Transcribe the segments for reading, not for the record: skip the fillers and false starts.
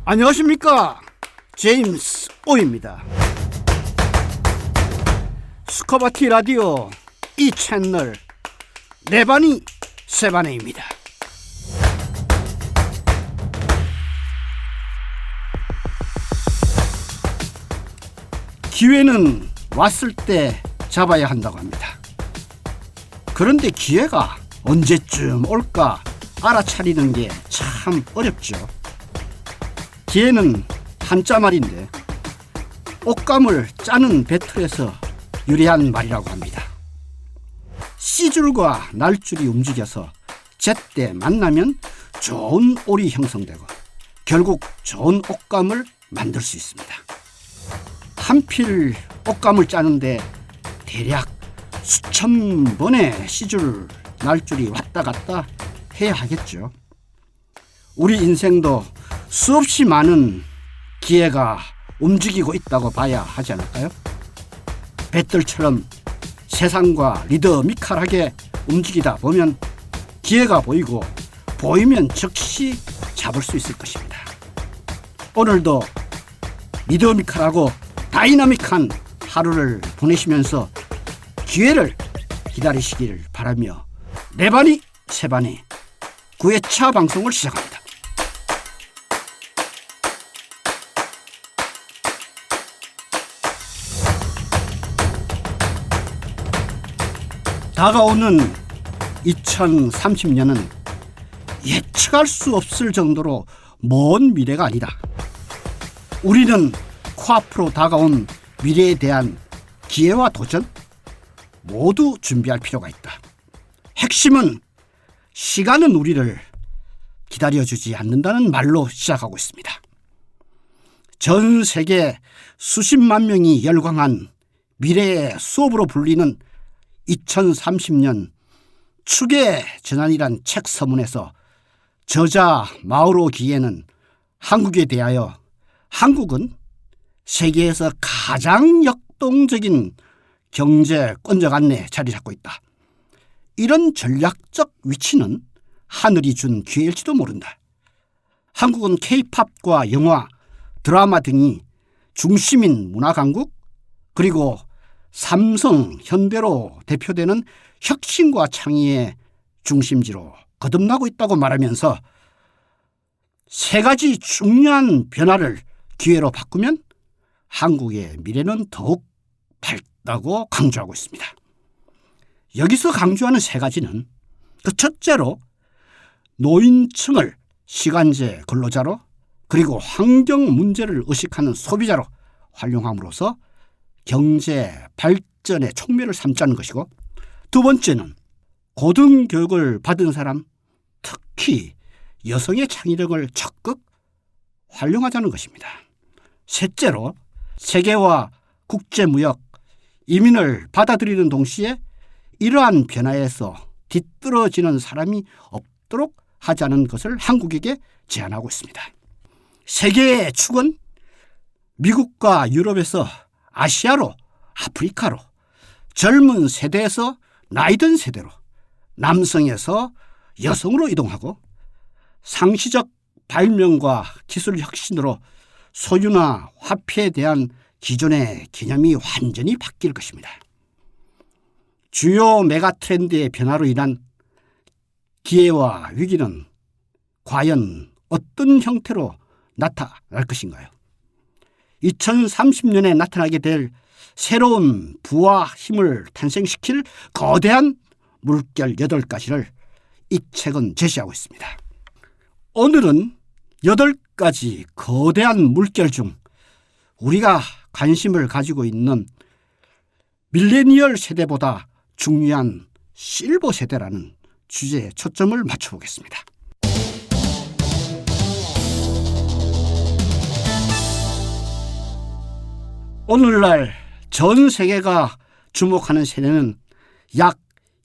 안녕하십니까, 제임스 오입니다. 스커바티 라디오 이 채널 네바니 세바네입니다. 기회는 왔을 때 잡아야 한다고 합니다. 그런데 기회가 언제쯤 올까 알아차리는 게 참 어렵죠. 기회는 한자 말인데 옷감을 짜는 배틀에서 유래한 말이라고 합니다. 씨줄과 날줄이 움직여서 제때 만나면 좋은 올이 형성되고 결국 좋은 옷감을 만들 수 있습니다. 한필 옷감을 짜는데 대략 수천 번의 씨줄, 날줄이 왔다 갔다 해야 하겠죠. 우리 인생도 수없이 많은 기회가 움직이고 있다고 봐야 하지 않을까요? 배틀처럼 세상과 리더미컬하게 움직이다 보면 기회가 보이고 보이면 즉시 잡을 수 있을 것입니다. 오늘도 리더미컬하고 다이나믹한 하루를 보내시면서 기회를 기다리시길 바라며 네바니 세바니 9회차 방송을 시작합니다. 다가오는 2030년은 예측할 수 없을 정도로 먼 미래가 아니다. 우리는 코앞으로 다가온 미래에 대한 기회와 도전 모두 준비할 필요가 있다. 핵심은 시간은 우리를 기다려주지 않는다는 말로 시작하고 있습니다. 전 세계 수십만 명이 열광한 미래의 수업으로 불리는 2030년 축의 전환이란 책 서문에서 저자 마우로 기에는 한국에 대하여 한국은 세계에서 가장 역동적인 경제권적 안에 자리 잡고 있다. 이런 전략적 위치는 하늘이 준 기회일지도 모른다. 한국은 K-팝과 영화, 드라마 등이 중심인 문화 강국, 그리고 삼성, 현대로 대표되는 혁신과 창의의 중심지로 거듭나고 있다고 말하면서 세 가지 중요한 변화를 기회로 바꾸면 한국의 미래는 더욱 밝다고 강조하고 있습니다. 여기서 강조하는 세 가지는 그 첫째로 노인층을 시간제 근로자로 그리고 환경 문제를 의식하는 소비자로 활용함으로써 경제 발전의 촉매를 삼자는 것이고, 두 번째는 고등교육을 받은 사람, 특히 여성의 창의력을 적극 활용하자는 것입니다. 셋째로 세계화, 국제무역, 이민을 받아들이는 동시에 이러한 변화에서 뒤떨어지는 사람이 없도록 하자는 것을 한국에게 제안하고 있습니다. 세계의 축은 미국과 유럽에서 아시아로, 아프리카로, 젊은 세대에서 나이든 세대로, 남성에서 여성으로 이동하고 상시적 발명과 기술 혁신으로 소유나 화폐에 대한 기존의 개념이 완전히 바뀔 것입니다. 주요 메가 트렌드의 변화로 인한 기회와 위기는 과연 어떤 형태로 나타날 것인가요? 2030년에 나타나게 될 새로운 부와 힘을 탄생시킬 거대한 물결 8가지를 이 책은 제시하고 있습니다. 오늘은 8가지 거대한 물결 중 우리가 관심을 가지고 있는 밀레니얼 세대보다 중요한 실버 세대라는 주제에 초점을 맞춰보겠습니다. 오늘날 전 세계가 주목하는 세대는 약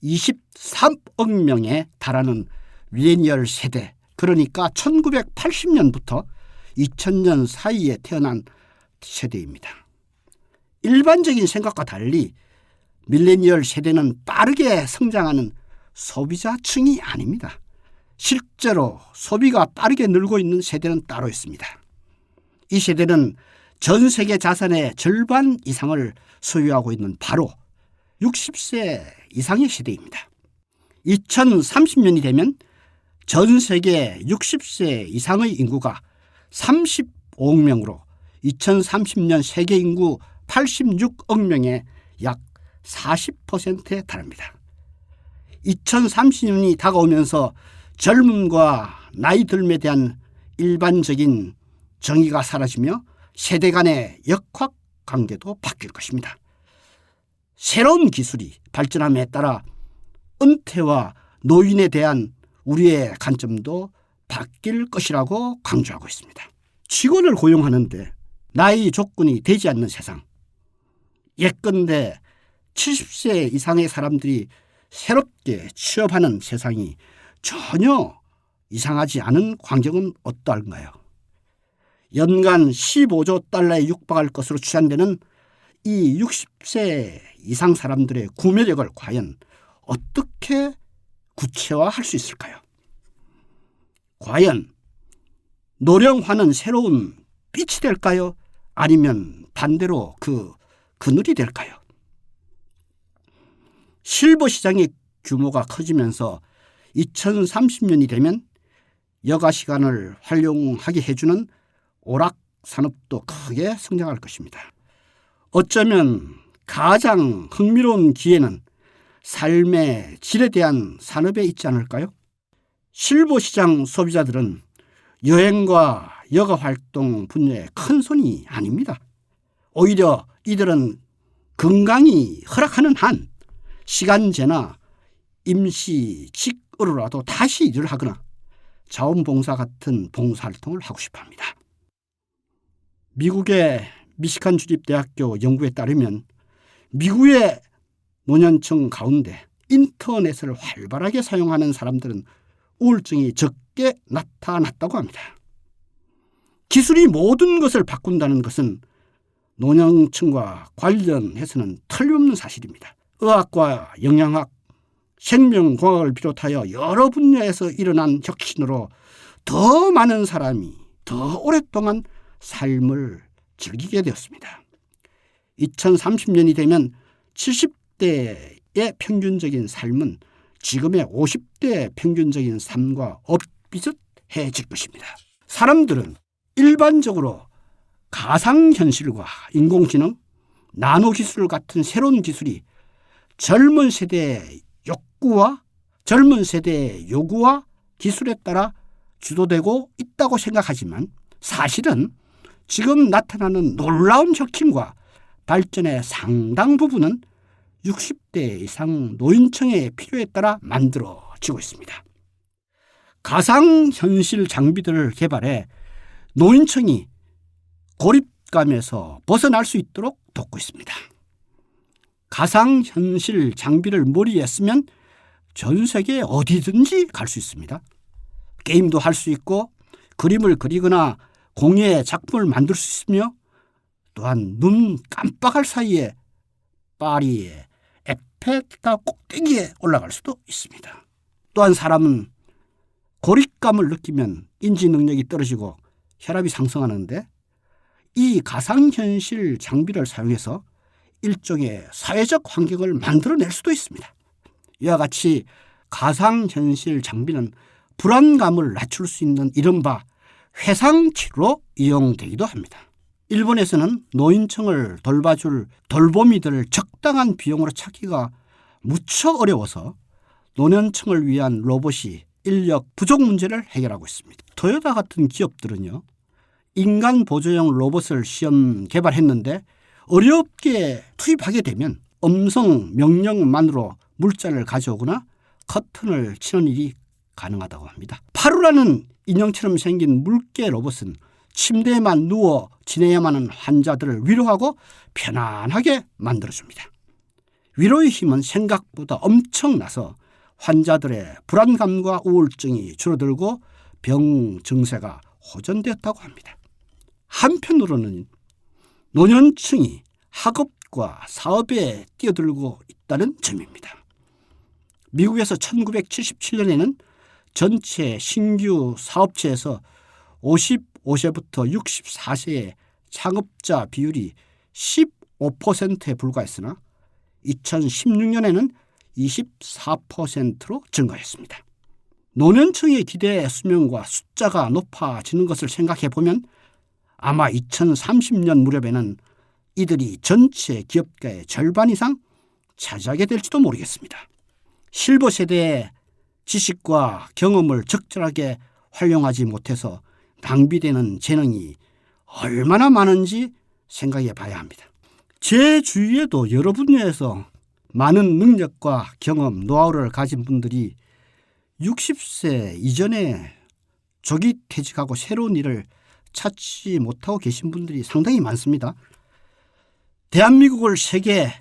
23억 명에 달하는 밀레니얼 세대, 그러니까 1980년부터 2000년 사이에 태어난 세대입니다. 일반적인 생각과 달리 밀레니얼 세대는 빠르게 성장하는 소비자층이 아닙니다. 실제로 소비가 빠르게 늘고 있는 세대는 따로 있습니다. 이 세대는 전 세계 자산의 절반 이상을 소유하고 있는 바로 60세 이상의 세대입니다. 2030년이 되면 전 세계 60세 이상의 인구가 35억 명으로 2030년 세계 인구 86억 명의 약 40%에 달합니다. 2030년이 다가오면서 젊음과 나이 들음에 대한 일반적인 정의가 사라지며 세대 간의 역학관계도 바뀔 것입니다. 새로운 기술이 발전함에 따라 은퇴와 노인에 대한 우리의 관점도 바뀔 것이라고 강조하고 있습니다. 직원을 고용하는데 나이 조건이 되지 않는 세상, 예컨대 70세 이상의 사람들이 새롭게 취업하는 세상이 전혀 이상하지 않은 광경은 어떠한가요? 연간 15조 달러에 육박할 것으로 추산되는 이 60세 이상 사람들의 구매력을 과연 어떻게 구체화할 수 있을까요? 과연 노령화는 새로운 빛이 될까요? 아니면 반대로 그늘이 될까요? 실버 시장의 규모가 커지면서 2030년이 되면 여가 시간을 활용하게 해주는 오락 산업도 크게 성장할 것입니다. 어쩌면 가장 흥미로운 기회는 삶의 질에 대한 산업에 있지 않을까요? 실버 시장 소비자들은 여행과 여가 활동 분야에 큰 손이 아닙니다. 오히려 이들은 건강이 허락하는 한 시간제나 임시직으로라도 다시 일을 하거나 자원봉사 같은 봉사활동을 하고 싶어합니다. 미국의 미시간 주립대학교 연구에 따르면 미국의 노년층 가운데 인터넷을 활발하게 사용하는 사람들은 우울증이 적게 나타났다고 합니다. 기술이 모든 것을 바꾼다는 것은 노년층과 관련해서는 틀림없는 사실입니다. 의학과 영양학, 생명공학을 비롯하여 여러 분야에서 일어난 혁신으로 더 많은 사람이 더 오랫동안 삶을 즐기게 되었습니다. 2030년이 되면 70대의 평균적인 삶은 지금의 50대의 평균적인 삶과 엇비슷해질 것입니다. 사람들은 일반적으로 가상현실과 인공지능, 나노기술 같은 새로운 기술이 젊은 세대의 욕구와 젊은 세대의 요구와 기술에 따라 주도되고 있다고 생각하지만 사실은 지금 나타나는 놀라운 혁신과 발전의 상당 부분은 60대 이상 노인층의 필요에 따라 만들어지고 있습니다. 가상현실 장비들을 개발해 노인층이 고립감에서 벗어날 수 있도록 돕고 있습니다. 가상현실 장비를 머리에 쓰면 전 세계 어디든지 갈 수 있습니다. 게임도 할 수 있고 그림을 그리거나 공예 작품을 만들 수 있으며 또한 눈 깜빡할 사이에 파리의 에펠탑 꼭대기에 올라갈 수도 있습니다. 또한 사람은 고립감을 느끼면 인지 능력이 떨어지고 혈압이 상승하는데 이 가상현실 장비를 사용해서 일종의 사회적 환경을 만들어낼 수도 있습니다. 이와 같이 가상현실 장비는 불안감을 낮출 수 있는 이른바 회상치료로 이용되기도 합니다. 일본에서는 노인층을 돌봐줄 돌보미들을 적당한 비용으로 찾기가 무척 어려워서 노년층을 위한 로봇이 인력 부족 문제를 해결하고 있습니다. 토요타 같은 기업들은요, 인간 보조용 로봇을 시험 개발했는데 어렵게 투입하게 되면 음성 명령만으로 물자를 가져오거나 커튼을 치는 일이 가능하다고 합니다. 파루라는 인형처럼 생긴 물개 로봇은 침대에만 누워 지내야만 하는 환자들을 위로하고 편안하게 만들어줍니다. 위로의 힘은 생각보다 엄청나서 환자들의 불안감과 우울증이 줄어들고 병 증세가 호전되었다고 합니다. 한편으로는 노년층이 학업과 사업에 뛰어들고 있다는 점입니다. 미국에서 1977년에는 전체 신규 사업체에서 55세부터 64세의 창업자 비율이 15%에 불과했으나 2016년에는 24%로 증가했습니다. 노년층의 기대 수명과 숫자가 높아지는 것을 생각해 보면 아마 2030년 무렵에는 이들이 전체 기업가의 절반 이상 차지하게 될지도 모르겠습니다. 실버 세대의 지식과 경험을 적절하게 활용하지 못해서 낭비되는 재능이 얼마나 많은지 생각해 봐야 합니다. 제 주위에도 여러 분야에서 많은 능력과 경험, 노하우를 가진 분들이 60세 이전에 조기 퇴직하고 새로운 일을 찾지 못하고 계신 분들이 상당히 많습니다. 대한민국을 세계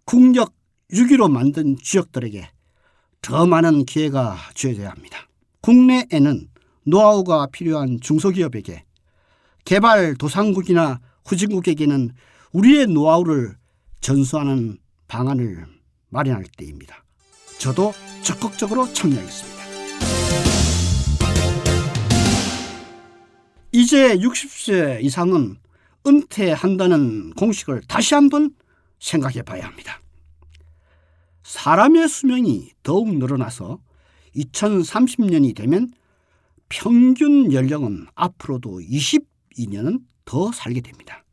국력 6위로 만든 지역들에게 더 많은 기회가 주어져야 합니다. 국내에는 노하우가 필요한 중소기업에게, 개발도상국이나 후진국에게는 우리의 노하우를 전수하는 방안을 마련할 때입니다. 저도 적극적으로 참여하겠습니다. 이제 60세 이상은 은퇴한다는 공식을 다시 한번 생각해 봐야 합니다. 사람의 수명이 더욱 늘어나서 2030년이 되면 평균 연령은 앞으로도 22년은 더 살게 됩니다.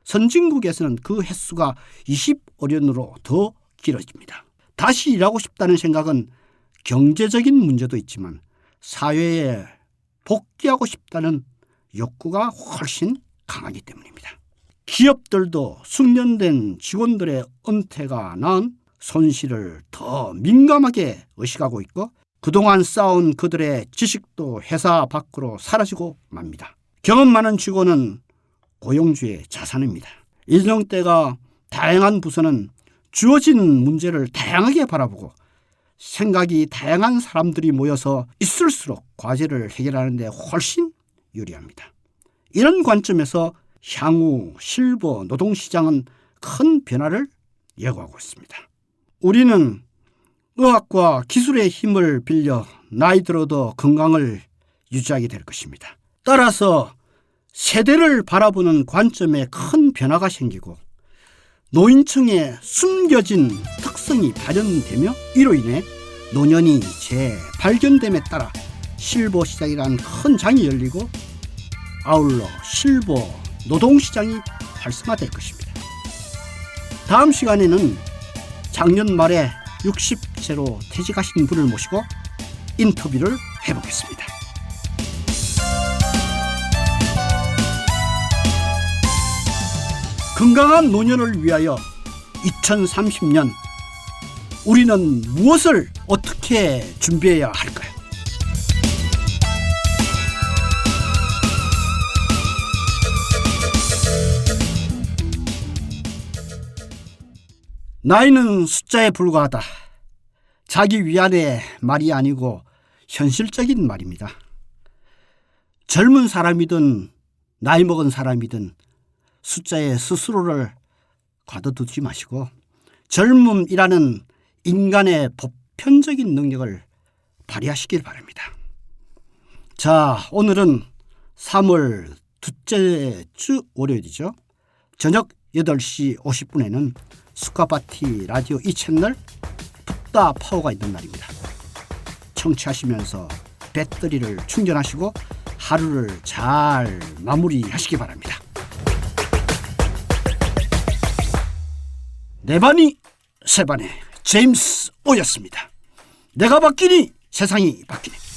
선진국에서는 그 횟수가 25년으로 더 길어집니다. 다시 일하고 싶다는 생각은 경제적인 문제도 있지만 사회에 복귀하고 싶다는 욕구가 훨씬 강하기 때문입니다. 기업들도 숙련된 직원들의 은퇴가 낳은 손실을 더 민감하게 의식하고 있고 그동안 쌓아온 그들의 지식도 회사 밖으로 사라지고 맙니다. 경험 많은 직원은 고용주의 자산입니다. 인정대가 다양한 부서는 주어진 문제를 다양하게 바라보고 생각이 다양한 사람들이 모여서 있을수록 과제를 해결하는 데 훨씬 유리합니다. 이런 관점에서 향후 실버 노동시장은 큰 변화를 예고하고 있습니다. 우리는 의학과 기술의 힘을 빌려 나이 들어도 건강을 유지하게 될 것입니다. 따라서 세대를 바라보는 관점에 큰 변화가 생기고 노인층의 숨겨진 특성이 발현되며 이로 인해 노년이 재발견됨에 따라 실버 시장이라는 큰 장이 열리고 아울러 실버 노동시장이 활성화될 것입니다. 다음 시간에는 작년 말에 60세로 퇴직하신 분을 모시고 인터뷰를 해보겠습니다. 건강한 노년을 위하여 2030년 우리는 무엇을 어떻게 준비해야 할까요? 나이는 숫자에 불과하다. 자기 위안의 말이 아니고 현실적인 말입니다. 젊은 사람이든 나이 먹은 사람이든 숫자에 스스로를 가둬두지 마시고 젊음이라는 인간의 보편적인 능력을 발휘하시길 바랍니다. 자, 오늘은 3월 둘째 주 월요일이죠. 저녁 8시 50분에는 스카파티 라디오 2채널 붓다 파워가 있는 날입니다. 청취하시면서 배터리를 충전하시고 하루를 잘 마무리하시기 바랍니다. 네 반이 세 반의 제임스 오였습니다. 내가 바뀌니 세상이 바뀌네.